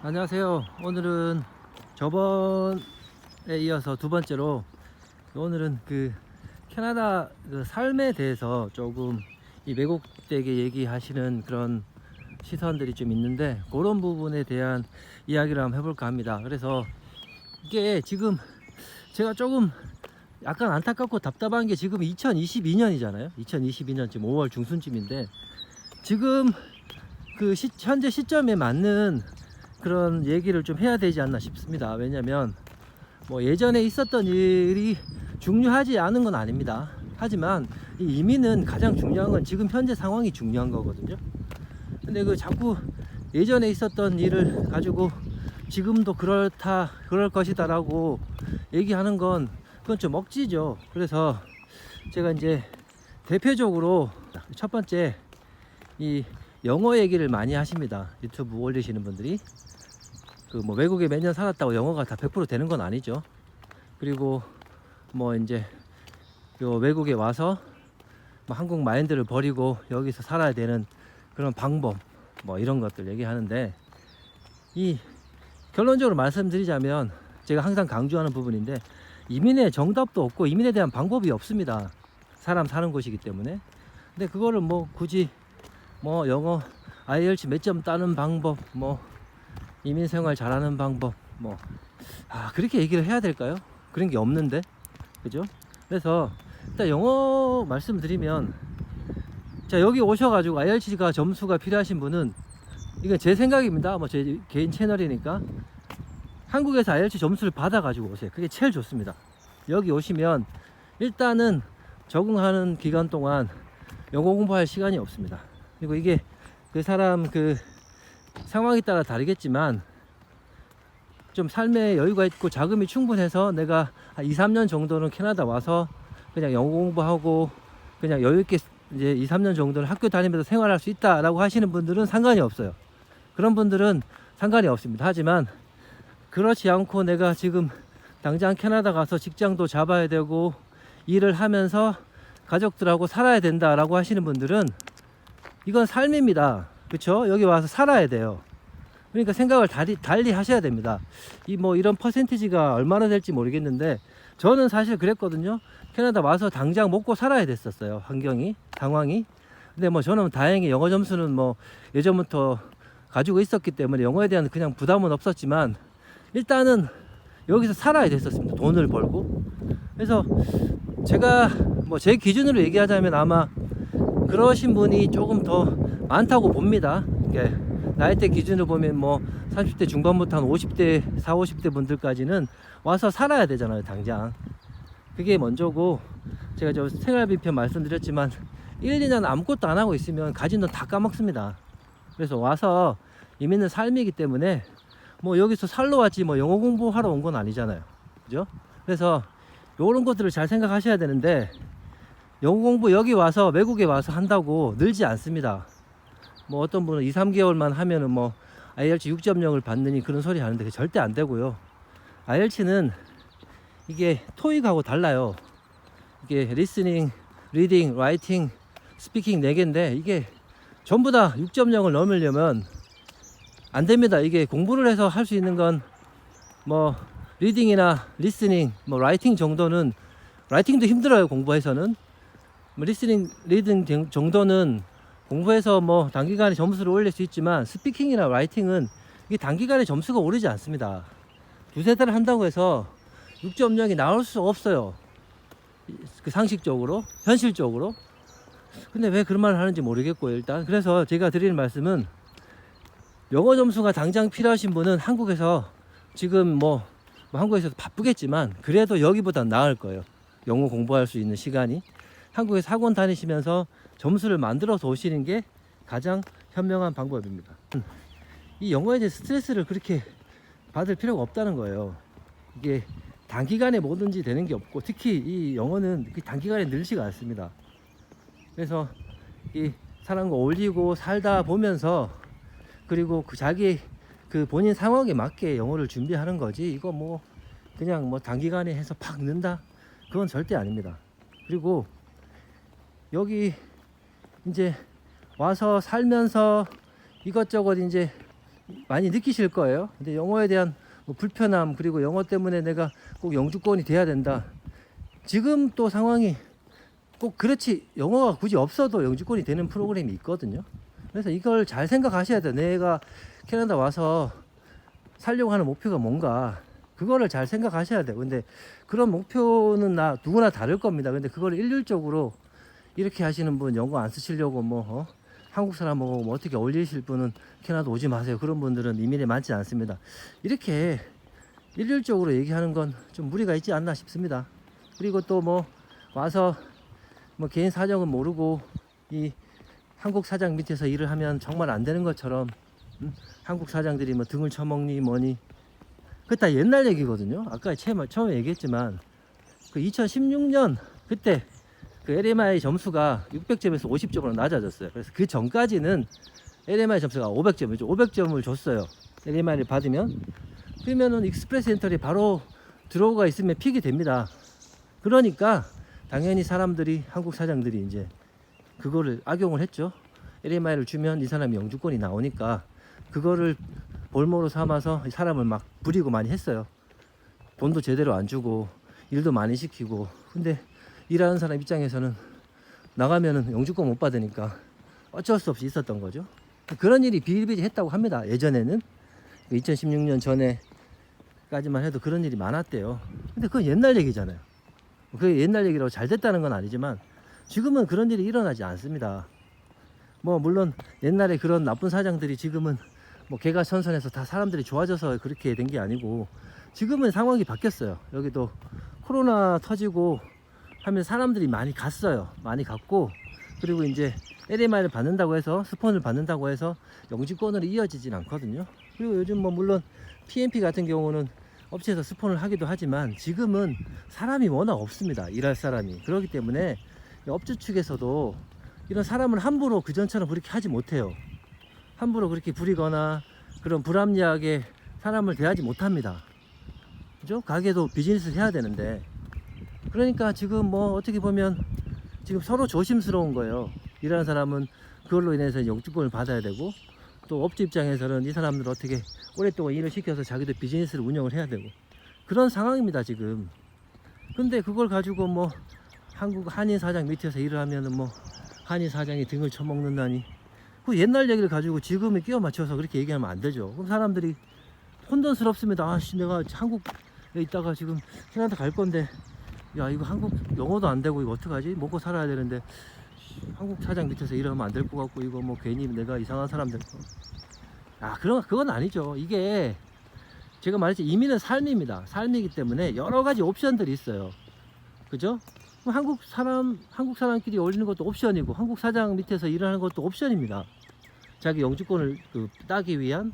안녕하세요. 오늘은 저번에 이어서 두 번째로 오늘은 캐나다 삶에 대해서 조금 이 왜곡되게 얘기하시는 그런 시선들이 좀 있는데 그런 부분에 대한 이야기를 한번 해볼까 합니다. 그래서 이게 지금 제가 조금 약간 안타깝고 답답한 게 지금 2022년이잖아요. 2022년 지금 5월 중순쯤인데 지금 현재 시점에 맞는 그런 얘기를 좀 해야 되지 않나 싶습니다. 왜냐면 뭐 예전에 있었던 일이 중요하지 않은 건 아닙니다. 하지만 이 이민은 가장 중요한 건 지금 현재 상황이 중요한 거거든요. 근데 자꾸 예전에 있었던 일을 가지고 지금도 그럴 것이다 라고 얘기하는 건 그건 좀 억지죠. 그래서 제가 이제 대표적으로 첫 번째 이 영어 얘기를 많이 하십니다. 유튜브 올리시는 분들이 뭐 외국에 몇 년 살았다고 영어가 다 100% 되는 건 아니죠. 그리고 뭐 이제 외국에 와서 뭐 한국 마인드를 버리고 여기서 살아야 되는 그런 방법 뭐 이런 것들 얘기하는데 이 결론적으로 말씀드리자면 제가 항상 강조하는 부분인데 이민의 정답도 없고 이민에 대한 방법이 없습니다. 사람 사는 곳이기 때문에. 근데 그거를 뭐 굳이 뭐 영어 IELTS 몇 점 따는 방법 뭐 이민 생활 잘하는 방법 그렇게 얘기를 해야 될까요? 그런 게 없는데 그죠? 그래서 일단 영어 말씀드리면 자 여기 오셔가지고 IELTS가 점수가 필요하신 분은 이건 제 생각입니다. 뭐 제 개인 채널이니까 한국에서 IELTS 점수를 받아가지고 오세요. 그게 제일 좋습니다. 여기 오시면 일단은 적응하는 기간 동안 영어 공부할 시간이 없습니다. 그리고 이게 그 사람 상황에 따라 다르겠지만 좀 삶에 여유가 있고 자금이 충분해서 내가 한 2, 3년 정도는 캐나다 와서 그냥 영어 공부하고 그냥 여유있게 이제 2, 3년 정도는 학교 다니면서 생활할 수 있다라고 하시는 분들은 상관이 없어요. 그런 분들은 상관이 없습니다. 하지만 그렇지 않고 내가 지금 당장 캐나다 가서 직장도 잡아야 되고 일을 하면서 가족들하고 살아야 된다라고 하시는 분들은 이건 삶입니다. 그렇죠? 여기 와서 살아야 돼요. 그러니까 생각을 달리 하셔야 됩니다. 이런 퍼센티지가 얼마나 될지 모르겠는데 저는 사실 그랬거든요. 캐나다 와서 당장 먹고 살아야 됐었어요. 상황이. 근데 뭐 저는 다행히 영어 점수는 뭐 예전부터 가지고 있었기 때문에 영어에 대한 그냥 부담은 없었지만 일단은 여기서 살아야 됐었습니다. 돈을 벌고. 그래서 제가 뭐 제 기준으로 얘기하자면 아마 그러신 분이 조금 더 많다고 봅니다. 이게 나이대 기준으로 보면 뭐 30대 중반부터 한 50대, 40, 50대 분들까지는 와서 살아야 되잖아요, 당장. 그게 먼저고, 제가 저 생활비 편 말씀드렸지만 1, 2년 아무것도 안 하고 있으면 가진 돈 다 까먹습니다. 그래서 와서 이민은 삶이기 때문에 뭐 여기서 살러 왔지 뭐 영어 공부하러 온 건 아니잖아요. 그죠? 그래서 요런 것들을 잘 생각하셔야 되는데 영어 공부 여기 와서 외국에 와서 한다고 늘지 않습니다. 뭐 어떤 분은 2, 3개월만 하면은 뭐 IELTS 6.0을 받느니 그런 소리 하는데 그게 절대 안 되고요. IELTS는 이게 토익하고 달라요. 이게 리스닝, 리딩, 라이팅, 스피킹 4개인데 이게 전부 다 6.0을 넘으려면 안 됩니다. 이게 공부를 해서 할 수 있는 건 뭐 리딩이나 리스닝, 뭐 라이팅 정도는 라이팅도 힘들어요. 공부해서는 뭐 리딩 정도는 공부해서 뭐 단기간에 점수를 올릴 수 있지만 스피킹이나 라이팅은 이게 단기간에 점수가 오르지 않습니다. 두세 달을 한다고 해서 6.0이 나올 수 없어요. 상식적으로, 현실적으로. 근데 왜 그런 말을 하는지 모르겠고 일단 그래서 제가 드리는 말씀은 영어 점수가 당장 필요하신 분은 한국에서 지금 뭐 한국에서도 바쁘겠지만 그래도 여기보단 나을 거예요. 영어 공부할 수 있는 시간이. 한국에서 학원 다니시면서 점수를 만들어서 오시는 게 가장 현명한 방법입니다. 이 영어에 대해 스트레스를 그렇게 받을 필요가 없다는 거예요. 이게 단기간에 뭐든지 되는 게 없고 특히 이 영어는 단기간에 늘지가 않습니다. 그래서 이 사람과 어울리고 살다 보면서 그리고 자기 본인 상황에 맞게 영어를 준비하는 거지 이거 뭐 그냥 뭐 단기간에 해서 팍 는다 그건 절대 아닙니다. 그리고 여기 이제 와서 살면서 이것저것 이제 많이 느끼실 거예요. 근데 영어에 대한 뭐 불편함, 그리고 영어 때문에 내가 꼭 영주권이 돼야 된다. 지금 또 상황이 꼭 그렇지, 영어가 굳이 없어도 영주권이 되는 프로그램이 있거든요. 그래서 이걸 잘 생각하셔야 돼요. 내가 캐나다 와서 살려고 하는 목표가 뭔가, 그거를 잘 생각하셔야 돼요. 근데 그런 목표는 누구나 다를 겁니다. 근데 그걸 일률적으로 이렇게 하시는 분, 영어 안 쓰시려고 한국 사람하고 뭐 어떻게 어울리실 분은 캐나다 오지 마세요. 그런 분들은 이민에 많지 않습니다. 이렇게 일률적으로 얘기하는 건 좀 무리가 있지 않나 싶습니다. 그리고 또 와서 개인 사정은 모르고 이 한국 사장 밑에서 일을 하면 정말 안 되는 것처럼 한국 사장들이 등을 쳐먹니 뭐니, 그거 다 옛날 얘기거든요. 아까 처음에 얘기했지만 그 2016년 그때 그 LMI 점수가 600점에서 50점으로 낮아졌어요. 그래서 그 전까지는 LMI 점수가 500점이죠. 500점을 줬어요. LMI를 받으면. 그러면은 익스프레스 엔터리 바로 들어오가 있으면 픽이 됩니다. 그러니까 당연히 사람들이, 한국 사장들이 이제 그거를 악용을 했죠. LMI를 주면 이 사람이 영주권이 나오니까 그거를 볼모로 삼아서 사람을 막 부리고 많이 했어요. 돈도 제대로 안 주고 일도 많이 시키고. 근데 일하는 사람 입장에서는 나가면은 영주권 못 받으니까 어쩔 수 없이 있었던 거죠. 그런 일이 비일비재했다고 합니다. 예전에는 2016년 전에까지만 해도 그런 일이 많았대요. 근데 그건 옛날 얘기잖아요. 그게 옛날 얘기라고 잘 됐다는 건 아니지만 지금은 그런 일이 일어나지 않습니다. 물론 옛날에 그런 나쁜 사장들이 지금은 개가천선해서 다 사람들이 좋아져서 그렇게 된 게 아니고, 지금은 상황이 바뀌었어요. 여기도 코로나 터지고 하면 사람들이 많이 갔어요. 많이 갔고, 그리고 이제 LMI를 받는다고 해서, 스폰을 받는다고 해서 영주권으로 이어지진 않거든요. 그리고 요즘 물론 PMP 같은 경우는 업체에서 스폰을 하기도 하지만 지금은 사람이 워낙 없습니다. 일할 사람이. 그렇기 때문에 업주 측에서도 이런 사람을 함부로 그전처럼 그렇게 하지 못해요. 함부로 그렇게 부리거나 그런 불합리하게 사람을 대하지 못합니다. 그죠? 가게도 비즈니스를 해야 되는데. 그러니까 지금 어떻게 보면 지금 서로 조심스러운 거예요. 일하는 사람은 그걸로 인해서 영주권을 받아야 되고, 또 업주 입장에서는 이 사람들 어떻게 오랫동안 일을 시켜서 자기도 비즈니스를 운영을 해야 되고, 그런 상황입니다 지금. 근데 그걸 가지고 한국 한인 사장 밑에서 일을 하면은 한인 사장이 등을 쳐먹는다니, 그 옛날 얘기를 가지고 지금에 끼워 맞춰서 그렇게 얘기하면 안 되죠. 그럼 사람들이 혼돈스럽습니다. 아씨, 내가 한국에 있다가 지금 캐나다 갈 건데, 야 이거 한국 영어도 안 되고 이거 어떡하지? 먹고 살아야 되는데 한국 사장 밑에서 일하면 안 될 것 같고, 이거 괜히 내가 이상한 사람 될 거. 그건 아니죠. 이게 제가 말했지, 이민은 삶입니다. 삶이기 때문에 여러 가지 옵션들이 있어요. 그죠? 한국 사람끼리 어울리는 것도 옵션이고, 한국 사장 밑에서 일하는 것도 옵션입니다. 자기 영주권을 따기 위한.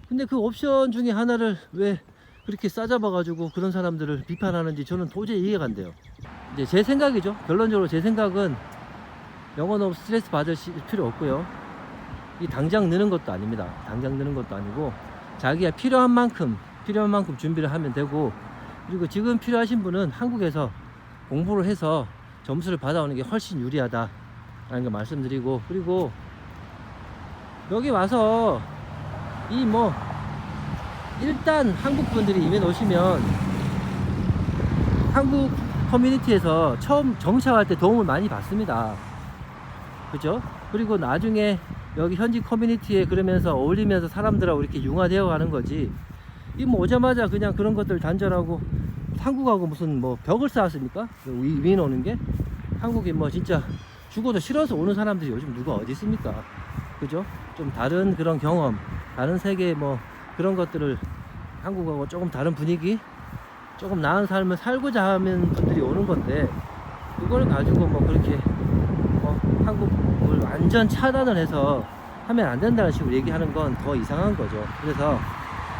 근데 그 옵션 중에 하나를 왜 그렇게 싸잡아가지고 그런 사람들을 비판하는지 저는 도저히 이해가 안 돼요. 이제 제 생각이죠. 결론적으로 제 생각은 영어 너무 스트레스 받을 필요 없고요. 이 당장 느는 것도 아닙니다. 당장 느는 것도 아니고 자기가 필요한 만큼 준비를 하면 되고, 그리고 지금 필요하신 분은 한국에서 공부를 해서 점수를 받아오는 게 훨씬 유리하다라는 걸 말씀드리고, 그리고 여기 와서 일단 한국 분들이 이민 오시면 한국 커뮤니티에서 처음 정착할 때 도움을 많이 받습니다. 그죠? 그리고 나중에 여기 현지 커뮤니티에 그러면서 어울리면서 사람들하고 이렇게 융화되어 가는 거지, 오자마자 그냥 그런 것들 단절하고 한국하고 무슨 벽을 쌓았습니까? 이민 오는 게? 한국이 진짜 죽어도 싫어서 오는 사람들이 요즘 누가 어디 있습니까? 그죠? 좀 다른 그런 경험, 다른 세계 그런 것들을, 한국하고 조금 다른 분위기, 조금 나은 삶을 살고자 하는 분들이 오는 건데, 그걸 가지고 그렇게 한국을 완전 차단을 해서 하면 안 된다는 식으로 얘기하는 건 더 이상한 거죠. 그래서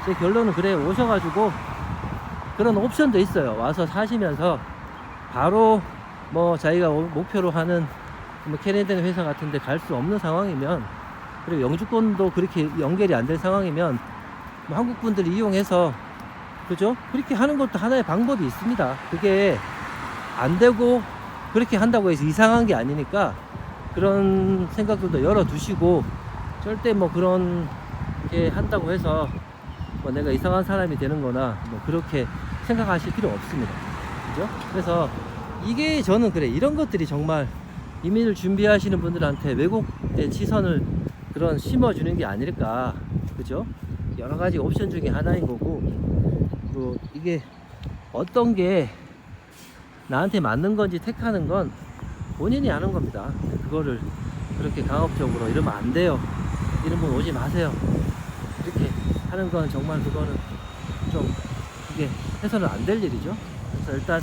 제 결론은 그래요. 오셔가지고 그런 옵션도 있어요. 와서 사시면서 바로 자기가 목표로 하는 캐네디언 회사 같은데 갈 수 없는 상황이면, 그리고 영주권도 그렇게 연결이 안 된 상황이면 한국 분들이 이용해서, 그죠? 그렇게 하는 것도 하나의 방법이 있습니다. 그게 안 되고 그렇게 한다고 해서 이상한 게 아니니까 그런 생각들도 열어두시고, 절대 그런 그렇게 한다고 해서 뭐 내가 이상한 사람이 되는 거나 뭐 그렇게 생각하실 필요 없습니다. 그죠? 그래서 이게 저는 그래, 이런 것들이 정말 이민을 준비하시는 분들한테 왜곡된 시선을 그런 심어주는 게 아닐까. 그죠? 여러 가지 옵션 중에 하나인 거고, 또 이게 어떤 게 나한테 맞는 건지 택하는 건 본인이 아는 겁니다. 그거를 그렇게 강압적으로 이러면 안 돼요, 이런 분 오지 마세요, 이렇게 하는 건 정말 그거는 좀 이게 해서는 안 될 일이죠. 그래서 일단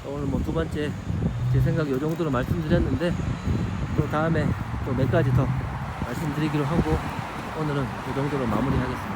오늘 뭐 두 번째 제 생각 요 정도로 말씀드렸는데, 또 다음에 또 몇 가지 더 말씀드리기로 하고 오늘은 이 정도로 마무리하겠습니다.